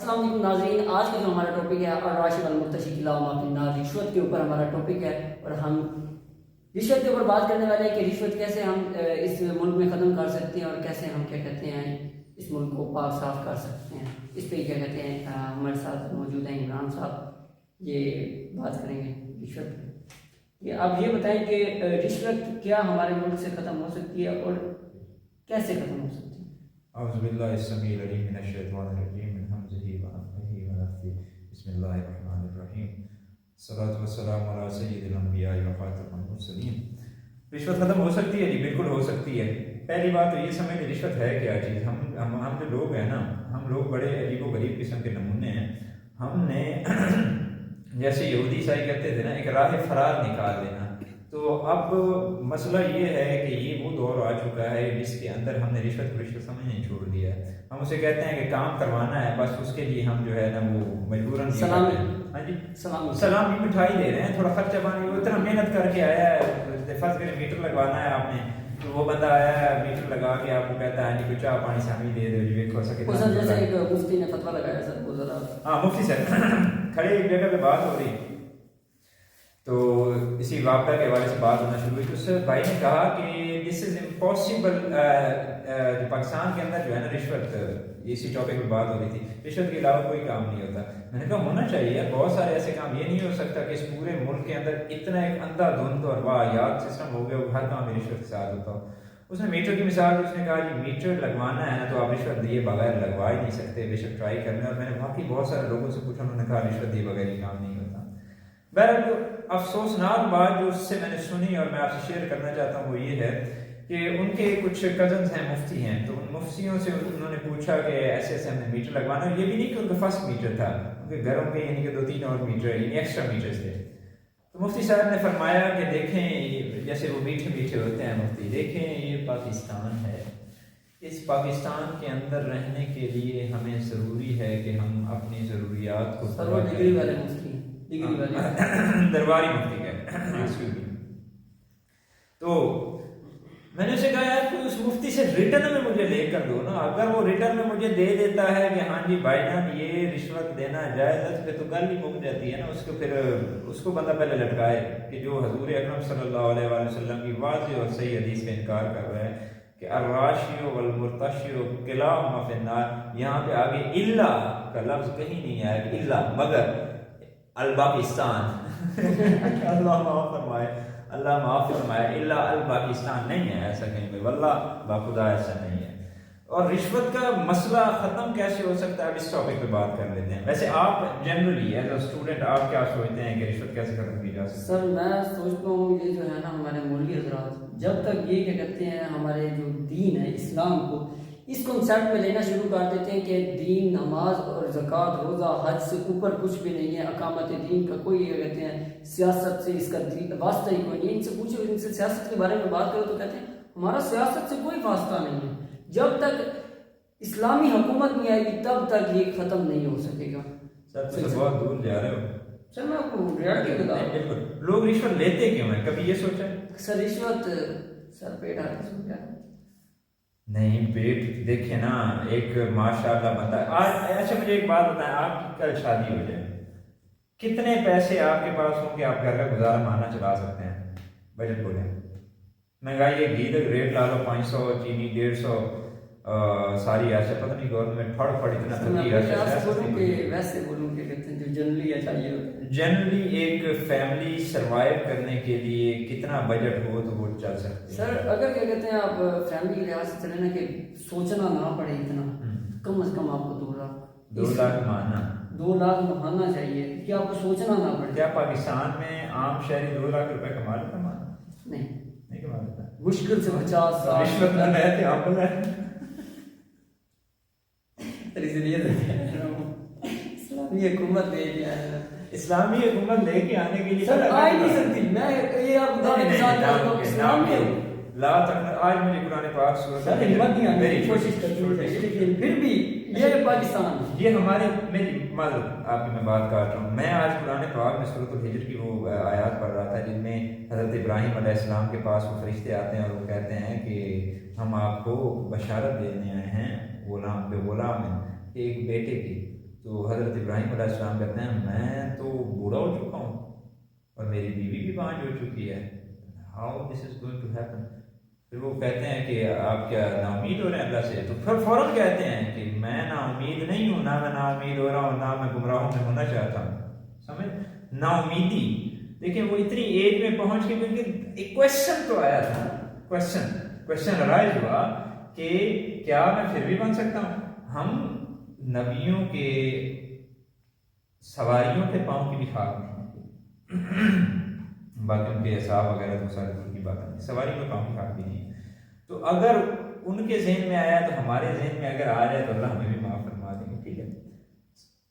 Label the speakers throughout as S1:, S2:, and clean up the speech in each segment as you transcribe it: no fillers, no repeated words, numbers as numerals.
S1: السلام علیکم ناظرین، آج کا جو ہمارا ٹاپک ہے الراشی والمرتشی خلاف معافی نار، رشوت کے اوپر ہمارا ٹاپک ہے اور ہم رشوت کے اوپر بات کرنے والے ہیں کہ رشوت کیسے ہم اس ملک میں ختم کر سکتے ہیں اور کیسے ہم کیا کہتے ہیں اس ملک کو پاک صاف کر سکتے ہیں۔ اس پہ کیا کہتے ہیں ہمارے ساتھ موجود ہیں عمران صاحب، یہ بات کریں گے رشوت پہ۔ آپ یہ بتائیں کہ رشوت کیا ہمارے ملک سے ختم ہو سکتی ہے اور کیسے ختم ہو سکتی ہے؟
S2: اعوذ باللہ السمیع العلیم من الشیطان الرجیم من حمزہ ونفخہ ونفثہ، بسم اللہ الرحمن الرحیم، الصلاۃ والسلام علی سید الانبیاء وخاتم المرسلین۔ رشوت ختم ہو سکتی ہے؟ جی بالکل ہو سکتی ہے۔ پہلی بات تو یہ سمجھ لیں رشوت ہے کیا چیز۔ ہم جو لوگ ہیں نا، ہم لوگ بڑے عجیب و غریب قسم کے نمونے ہیں۔ ہم نے جیسے یہودی عیسائی کہتے تھے نا، ایک راہ فرار نکال لینا۔ تو اب مسئلہ یہ ہے کہ یہ وہ دور آ چکا ہے جس کے اندر ہم نے رشوت کو رشوت سمجھنا چھوڑ دیا ہے۔ ہم اسے کہتے ہیں کہ کام کروانا ہے، بس اس کے لیے ہم جو ہے نا وہ مجبوراً سلامی مٹھائی دے رہے ہیں، تھوڑا خرچہ پانی، وہ اتنا محنت کر کے آیا ہے، فرض کریں میٹر لگوانا ہے آپ نے، تو وہ بندہ آیا ہے میٹر لگا کے آپ کو کہتا ہے جی چاہ پانی سے ہم ہی دے دو جی، دیکھو
S1: سر جیسے ایک مفتی نے فتویٰ لگایا سر، وہ ذرا
S2: ہاں مفتی سر کھڑے ایک جگہ پہ بات ہو رہی، تو اسی واقعہ کے حوالے سے بات ہونا شروع ہوئی، تو اس بھائی نے کہا کہ دس از امپاسبل، پاکستان کے اندر جو ہے نا رشوت، اسی ٹاپک پہ بات ہو رہی تھی، رشوت کے علاوہ کوئی کام نہیں ہوتا۔ میں نے کہا ہونا چاہیے، بہت سارے ایسے کام، یہ نہیں ہو سکتا کہ اس پورے ملک کے اندر اتنا ایک اندھا دھند اور واہیات سسٹم ہو گیا وہ ہر کام میں رشوت کے ساتھ ہوتا ہو۔ اس نے میٹر کی مثال دی، اس نے کہا جی میٹر لگوانا ہے نا تو آپ رشوت دیے بغیر لگوا ہی نہیں سکتے، بے شک ٹرائی کرنا۔ اور میں نے واقعی بہت سارے لوگوں سے پوچھا، انہوں نے کہا رشوت دیے بغیر ہی کام نہیں ہوتا۔ بہرحال افسوسناک بات جو اس سے میں نے سنی اور میں آپ سے شیئر کرنا چاہتا ہوں وہ یہ ہے کہ ان کے کچھ کزنز ہیں مفتی ہیں، تو ان مفتیوں سے انہوں نے پوچھا کہ ایسے ایسے ہم نے میٹر لگوانا، یہ بھی نہیں کہ ان کا فرسٹ میٹر تھا، ان کے گھروں کے یعنی کہ 2-3 اور میٹر یعنی ایکسٹرا میٹرز تھے۔ تو مفتی صاحب نے فرمایا کہ دیکھیں، جیسے وہ میٹھے میٹھے ہوتے ہیں مفتی، دیکھیں یہ پاکستان ہے، اس پاکستان کے اندر رہنے کے لیے ہمیں ضروری ہے کہ ہم اپنی ضروریات کو
S1: ڈگری والے مفتی
S2: درباری مفتی کہتے۔ تو میں نے اسے کہا یار کوئی اس مفتی سے ریٹرن میں مجھے لے کر دو نا، اگر وہ ریٹرن میں مجھے دے دیتا ہے کہ ہاں جی بھائی جان یہ رشوت دینا جائز ہے، پھر تو گل ہی مک جاتی ہے نا، اس کو پھر اس کو بندہ پہلے لٹکائے کہ جو حضور اکرم صلی اللہ علیہ وآلہ وسلم کی واضح اور صحیح حدیث کا انکار کر رہا ہے کہ الراشی والمرتشی کلاہما فی النار، یہاں پہ آگے الا کا لفظ کہیں نہیں آیا کہ الا مگر الپاکستان اللہ معاف فرمائے، اللہ معاف فرمائے، الا الپاکستان نہیں ہے ایسا کہیں پہ، واللہ باخدا ایسا نہیں ہے۔ اور رشوت کا مسئلہ ختم کیسے ہو سکتا ہے، اب اس ٹاپک پہ بات کر لیتے ہیں۔ ویسے آپ جنرلی ایز اے اسٹوڈنٹ آپ کیا سوچتے ہیں کہ رشوت کیسے ختم کی جا سکتی ہے؟
S1: سر میں سوچتا ہوں یہ جو ہے نا ہمارے مولوی حضرات جب تک یہ کیا کہتے ہیں ہمارے جو دین ہے اسلام کو اس کنسیپٹ میں لینا شروع کر دیتے ہیں کہ دین نماز اور زکوٰۃ روزہ حج سے اوپر کچھ بھی نہیں ہے، اقامت دین کا کوئی یہ کہتے ہیں سیاست سے اس کا واسطہ ہی کوئی نہیں۔ ان سے پوچھو، ان سے سیاست کے بارے میں بات کرو تو کہتے ہیں ہمارا سیاست سے کوئی واسطہ نہیں ہے، جب تک اسلامی حکومت نہیں آئے گی تب تک یہ ختم نہیں ہو سکے گا۔
S2: سر بہت دور جا رہے ہو
S1: سر میں آپ کو ریئلٹی بتا رہا ہوں،
S2: لوگ رشوت لیتے کیوں ہیں، کبھی یہ سوچا ہے؟
S1: سر رشوت سر پیٹ آ کے سوچا ہے
S2: نہیں، پیٹ دیکھیں نا، ایک ماشاءاللہ بندہ آج، اچھا مجھے ایک بات بتائیں، آپ کی کل شادی ہو جائے، کتنے پیسے آپ کے پاس ہوں کہ آپ گھر کا گزارا ماہانہ چلا سکتے ہیں؟ بجٹ بولیں۔ مہنگائی ہے، گھی کا ریٹ لا لو 500، چینی 150، ساری ایسے پتہ نہیں گورنمنٹ پھڑ اتنا
S1: ویسے بولوں کہ جو جنرلی چاہیے
S2: جنرلی ایک فیملی سروائیو کرنے کے لیے کتنا بجٹ ہو تو وہ چل سکتے ہیں؟
S1: سر اگر کیا کہتے ہیں آپ فیملی کے لحاظ سے چلے نا کہ سوچنا نہ پڑے اتنا، کم از کم آپ کو 2 لاکھ
S2: ماہانہ
S1: 2 لاکھ ماہانہ چاہیے کہ آپ کو سوچنا نہ پڑے۔
S2: کیا پاکستان میں عام شہری 2 لاکھ روپے کما لیتا ماہانہ؟
S1: نہیں
S2: کما لیتا،
S1: مشکل سے 50 سال
S2: رشوت نہ رہتے آپ بولے
S1: اسلامی حکومت لے کے آیا،
S2: اسلامی حکومت لے کے آنے کے لیے
S1: سر آ ہی نہیں سکتی۔ میں یہ آپ
S2: لا تک آج مجھے قرآن پاک سورت
S1: میری کوشش کرتی ہے لیکن پھر بھی یہ پاکستان
S2: یہ ہمارے، میری معذرت آپ کی میں بات کر رہا ہوں، میں آج قرآن پاک میں سورۃ الحجر کی وہ آیات پڑھ رہا تھا جن میں حضرت ابراہیم علیہ السلام کے پاس وہ فرشتے آتے ہیں اور وہ کہتے ہیں کہ ہم آپ کو بشارت دینے آئے ہیں غلام ایک بیٹے کی، تو حضرت ابراہیم علیہ السلام کہتے ہیں میں تو بوڑھا ہو چکا ہوں اور میری بیوی بھی بانجھ ہو چکی ہے، how this is going to happen. پھر وہ کہتے ہیں کہ آپ کیا نا امید ہو رہے ہیں اللہ سے؟ تو پھر فوراً کہتے ہیں کہ میں نا امید نہیں ہوں، نہ میں نا امید ہو رہا ہوں، نہ میں گمراہوں میں ہونا چاہتا ہوں. سمجھ نا امیدی. دیکھیں وہ اتنی ایج میں پہنچ کے کیونکہ ایک کوشچن تو آیا تھا، کوشچن ارائز ہوا کہ کیا میں پھر بھی بن سکتا ہوں؟ ہم نبیوں کے سواریوں کے پاؤں کی بھی خاک نہیں، باقی ان کے حساب وغیرہ تو سارے دور کی بات نہیں، سواری میں پاؤں کی خاک بھی نہیں. تو اگر ان کے ذہن میں آیا تو ہمارے ذہن میں اگر آ جائے تو اللہ ہمیں بھی معاف فرما دیں گے. ٹھیک ہے،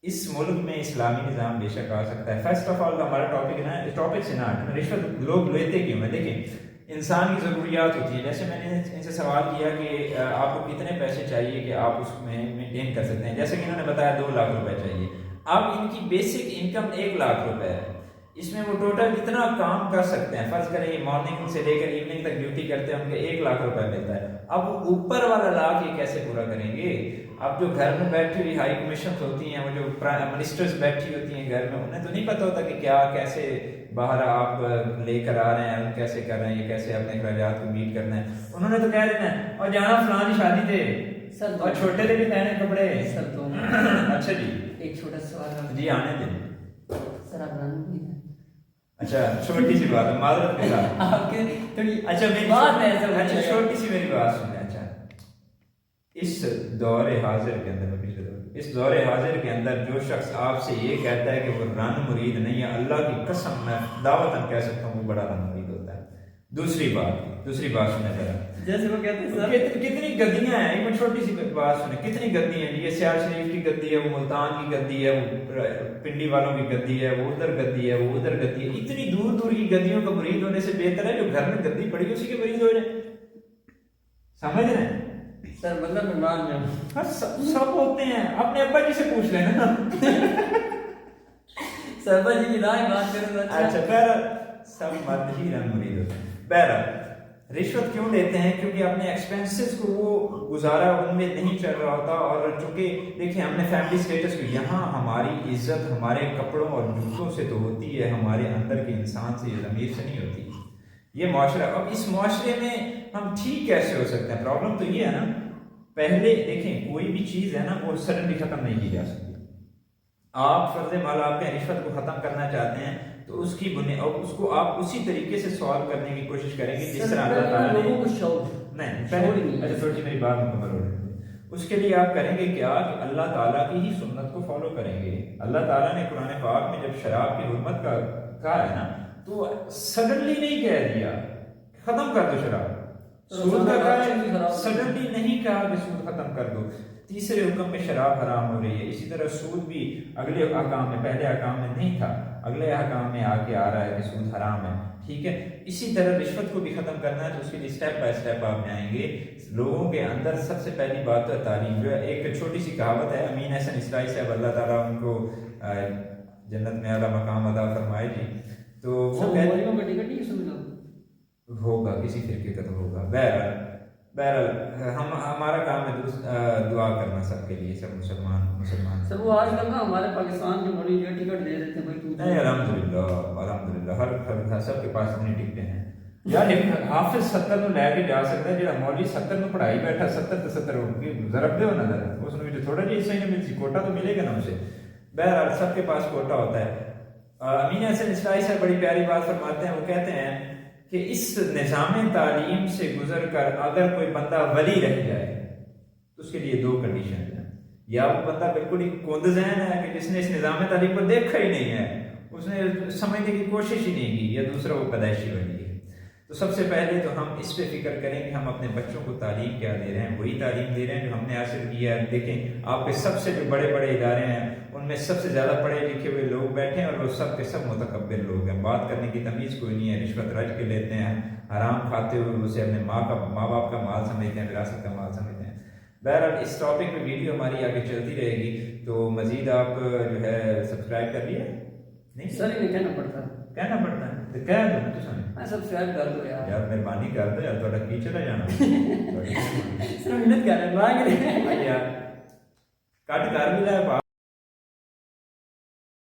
S2: اس ملک میں اسلامی نظام بے شک آ سکتا ہے. فرسٹ آف آل ہمارا ٹاپک ہے نا، اس ٹاپک سے نہ رشوت لوگ لیتے کیوں ہیں؟ دیکھیں انسان کی ضروریات ہوتی ہیں. جیسے میں نے ان سے سوال کیا کہ آپ کو کتنے پیسے چاہیے کہ آپ اس میں مینٹین کر سکتے ہیں، جیسے کہ انہوں نے بتایا 2 لاکھ روپے چاہیے. اب ان کی بیسک انکم 1 لاکھ روپے ہے، اس میں وہ ٹوٹل جتنا کام کر سکتے ہیں، فرض کریں یہ مارننگ سے لے کر ایوننگ تک ڈیوٹی کرتے ہیں، ان کے 1 لاکھ روپے ملتا ہے. اب اوپر والا لاکھ یہ کیسے پورا کریں گے؟ اب جو گھر میں بیٹھی ہوئی ہائی کمیشنز ہوتی ہیں، وہ جو منسٹرز بیٹھی ہوتی ہیں گھر میں، انہیں تو نہیں پتہ ہوتا کہ کیا کیسے باہر آپ لے کر آ رہے ہیں، کیسے کر رہے ہیں، یہ کیسے اپنے اخراجات کو میٹ کرنا ہے. انہوں نے تو کہہ دینا ہے اور جانا فلانی شادی تھے
S1: سر
S2: اور چھوٹے تھے بھی پہنے کپڑے.
S1: سر تو
S2: اچھا جی،
S1: ایک چھوٹا سوال
S2: جی آنے دیں.
S1: سر آپ رن
S2: اچھا چھوٹی سی بات ہے، معذرت کے ساتھ
S1: آپ کے تھوڑی
S2: اچھا میری
S1: بات ہے
S2: اچھا چھوٹی سی میری بات سنیں. اچھا اس دور حاضر کے اندر اس دور حاضر کے اندر جو شخص آپ سے یہ کہتا ہے کہ وہ رن مرید نہیں ہے، اللہ کی قسم میں دعوتاً کہہ سکتا ہوں وہ بڑا رن مرید ہوتا ہے. دوسری بات سنیں ذرا،
S1: جیسے وہ کہتے ہیں سر
S2: کتنی گدیاں ہیں. ایک چھوٹی سی بات سنیں، کتنی گدی ہیں. یہ سیال شریف کی گدی ہے، وہ ملتان کی گدی ہے، وہ پنڈی والوں کی گدی ہے، وہ ادھر گدی ہے، وہ ادھر گدی ہے. اتنی دور دور کی گدیوں کا مرید ہونے سے بہتر ہے جو گھر میں گدی پڑی اسی کے مرید ہو جائے. سمجھ رہے ہیں
S1: سر مطلب میں مان میں ہوں
S2: سب ہوتے ہیں. اپنے ابا جی سے پوچھ لینا.
S1: سر ابا جی کی رائے بات کریں.
S2: اچھا بہرحال سب مرد ہی رن مرید ہوتے ہیں. بہرحال رشوت کیوں لیتے ہیں؟ کیونکہ اپنے ایکسپینسز کو وہ گزارا ان میں نہیں چل رہا ہوتا. اور چونکہ دیکھیں ہم نے فیملی سٹیٹس کو، یہاں ہماری عزت ہمارے کپڑوں اور جوتوں سے تو ہوتی ہے، ہمارے اندر کے انسان سے، ضمیر سے نہیں ہوتی. یہ معاشرہ، اب اس معاشرے میں ہم ٹھیک کیسے ہو سکتے ہیں؟ پرابلم تو یہ ہے نا، پہلے دیکھیں کوئی بھی چیز ہے نا وہ سڈنلی ختم نہیں کی جا سکتی. آپ فرض مال آپ کے رشوت کو ختم کرنا چاہتے ہیں تو اس کی بنیاد اس کو آپ اسی طریقے سے سالو کرنے کی کوشش کریں گے جس طرح اللہ تعالیٰ نے نہیں پہلے اچھا تھوڑی میری بات مکمل ہو رہی ہے. اس کے لیے آپ کریں گے کیا کہ اللہ تعالیٰ کی ہی سنت کو فالو کریں گے. اللہ تعالیٰ نے قرآن پاک میں جب شراب کی حرمت کا کہا ہے نا تو سڈنلی نہیں کہہ دیا ختم کر دو شراب. سود کا کہا ہے سڈنلی نہیں کہا کہ سود ختم کر دو. تیسرے حکم میں شراب حرام ہو رہی ہے. اسی طرح سود بھی اگلے احکام میں، پہلے احکام میں نہیں تھا، اگلے احکام میں آ رہا ہے کہ سود حرام ہے. ٹھیک ہے، اسی طرح رشوت کو بھی ختم کرنا ہے تو اس کے لیے اسٹیپ بائی اسٹیپ آپ جائیں گے. لوگوں کے اندر سب سے پہلی بات تو تعلیم. جو ہے ایک چھوٹی سی کہاوت ہے، امین احسن اسلائی صاحب اللہ تعالیٰ ان کو جنت میں اعلیٰ مقام ادا فرمائے جی. تو وہ ہوگا کسی فرقے کا تو ہوگا. بہرحال ہمارا کام ہے دعا کرنا سب کے لیے، سب مسلمان.
S1: سر وہ آج کل نا ہمارے پاکستان کے مولوی جو ٹکٹ دے دیتے ہیں
S2: نہیں، الحمدللہ ہر سب کے پاس اپنی ٹکٹیں ہیں. یار حافظ 70 نو لے کے جا سکتا ہے، جہاں مولوی 70 نو پڑھائی بیٹھا 70 ضرب دے نظر اس نے تھوڑا جی صحیح نہیں ملتی، کوٹا تو ملے گا نا اسے. بہرحال سب کے پاس کوٹا ہوتا ہے. امین احسن اسلائی صاحب بڑی پیاری بات فرماتے ہیں. وہ کہتے ہیں کہ اس نظام تعلیم سے گزر کر اگر کوئی بندہ ولی رہ جائے تو اس کے لیے 2 کنڈیشن ہیں. یا وہ بندہ بالکل ہی کند ذہن ہے کہ جس نے اس نظام تعلیم کو دیکھا ہی نہیں ہے، اس نے سمجھنے کی کوشش ہی نہیں کی، یا دوسرا وہ پیدائشی ولی ہے. تو سب سے پہلے تو ہم اس پہ فکر کریں کہ ہم اپنے بچوں کو تعلیم کیا دے رہے ہیں. وہی تعلیم دے رہے ہیں جو ہم نے حاصل کیا ہے. دیکھیں آپ کے سب سے جو بڑے بڑے ادارے ہیں ان میں سب سے زیادہ پڑھے لکھے ہوئے لوگ بیٹھے ہیں اور وہ سب کے سب متکبر لوگ ہیں. بات کرنے کی تمیز کوئی نہیں ہے، رشوت رج کے لیتے ہیں، حرام کھاتے ہوئے اسے اپنے ماں باپ کا مال سمجھتے ہیں، وراثت کا مال سمجھتے ہیں. بہرحال اس ٹاپک پہ ویڈیو ہماری آگے چلتی رہے گی. تو مزید آپ جو ہے سبسکرائب کر لیے نہیں
S1: سر یہ کہنا پڑتا ہے
S2: تو کہہ دو تو سمجھ
S1: سبسکرائب کر دو
S2: یار مہربانی کر دو یار، تھوڑا کی چلا جانا
S1: سر محنت کر رہے ہیں
S2: یار کٹ کر بھی لیا